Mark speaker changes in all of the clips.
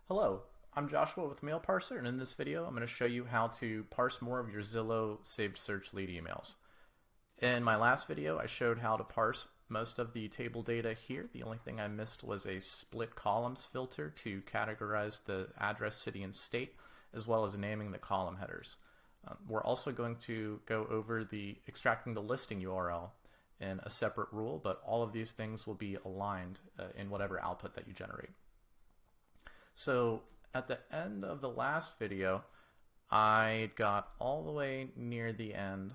Speaker 1: Hello, I'm Joshua with Mail Parser, and in this video I'm going to show you how to parse more of your Zillow saved search lead emails. In my last video I showed how to parse most of the table data here. The only thing I missed was a split columns filter to categorize the address, city, and state, as well as naming the column headers. We're also going to go over the extracting the listing URL in a separate rule, but all of these things will be aligned in whatever output that you generate. So at the end of the last video, I got all the way near the end,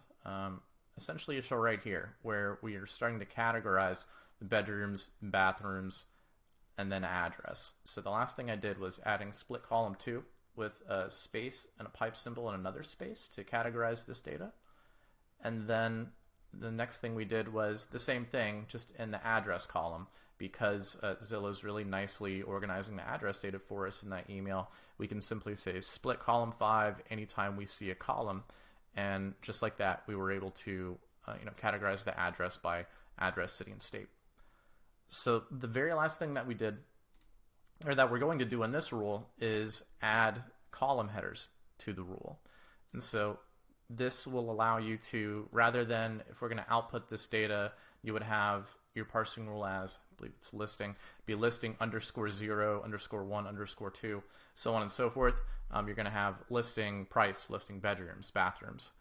Speaker 1: essentially to right here, where we are starting to categorize the bedrooms, bathrooms, and then address. So the last thing I did was adding split column 2 with a space and a pipe symbol and another space to categorize this data. And then the next thing we did was the same thing, just in the address column. Because Zillow's really nicely organizing the address data for us in that email, we can simply say split column 5 anytime we see a column, and just like that we were able to categorize the address by address, city, and state. So the very last thing that we did, or that we're going to do in this rule, is add column headers to the rule. And so this will allow you to, rather than, if we're going to output this data, you would have your parsing rule as, I believe it's listing, be listing _0, _1, _2, so on and so forth. You're going to have listing price, listing bedrooms, bathrooms.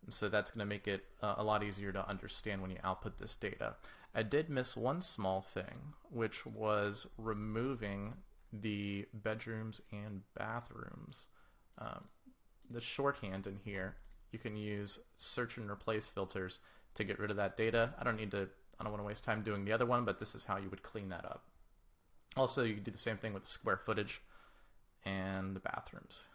Speaker 1: And so that's going to make it a lot easier to understand when you output this data. I did miss one small thing, which was removing the bedrooms and bathrooms. The shorthand in here, you can use search and replace filters to get rid of that data. I don't want to waste time doing the other one, but this is how you would clean that up. Also, you can do the same thing with the square footage and the bathrooms.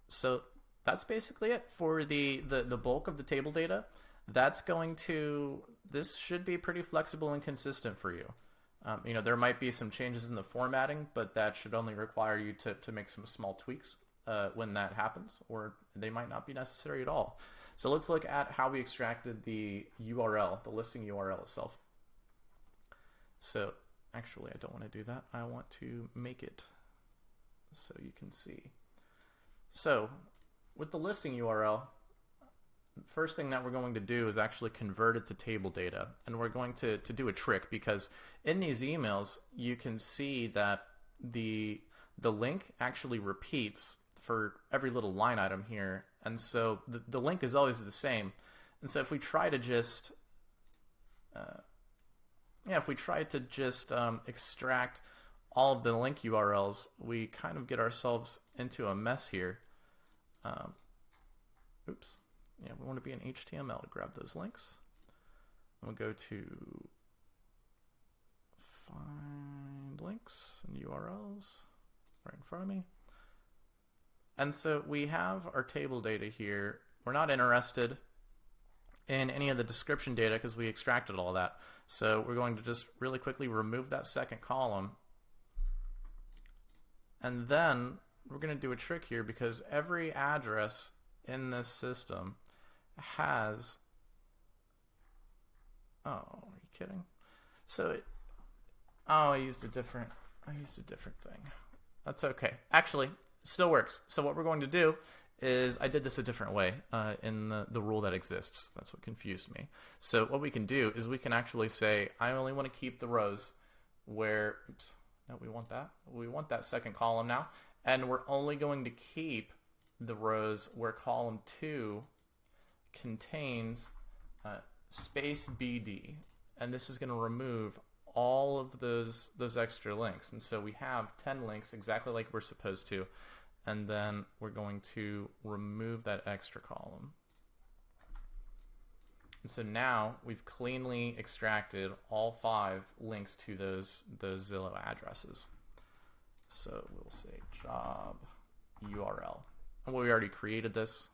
Speaker 1: So that's basically it for the bulk of the table data. This should be pretty flexible and consistent for you. There might be some changes in the formatting, but that should only require you to make some small tweaks when that happens, or they might not be necessary at all. So let's look at how we extracted the URL, the listing URL itself. So actually, I don't want to do that. I want to make it so you can see. So with the listing URL, first thing that we're going to do is actually convert it to table data. And we're going to do a trick, because in these emails, you can see that the link actually repeats for every little line item here, and so the link is always the same. And so if we try to just extract all of the link URLs, we kind of get ourselves into a mess here. Oops. Yeah, we want to be in HTML to grab those links. And we'll go to find links and URLs right in front of me. And so we have our table data here. We're not interested in any of the description data because we extracted all that. So we're going to just really quickly remove that second column. And then we're going to do a trick here, because every address in this system has, oh, are you kidding? So I used a different thing. That's okay. Actually, still works. So what we're going to do is, I did this a different way in the rule that exists. That's what confused me. So what we can do is we can actually say, I only want to keep the rows where, oops, no, we want that second column now, and we're only going to keep the rows where column 2 contains space BD, and this is going to remove all of those extra links. And so we have 10 links exactly like we're supposed to, and then we're going to remove that extra column. And so now we've cleanly extracted all 5 links to those Zillow addresses. So we'll say job URL, and we already created this,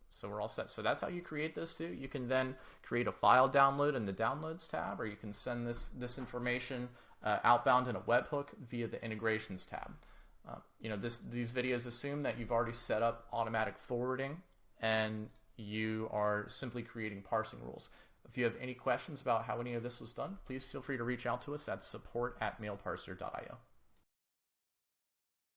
Speaker 1: so we're all set. So that's how you create this too. You can then create a file download in the downloads tab, or you can send this information outbound in a webhook via the integrations tab. These videos assume that you've already set up automatic forwarding and you are simply creating parsing rules. If you have any questions about how any of this was done, please feel free to reach out to us at support@mailparser.io.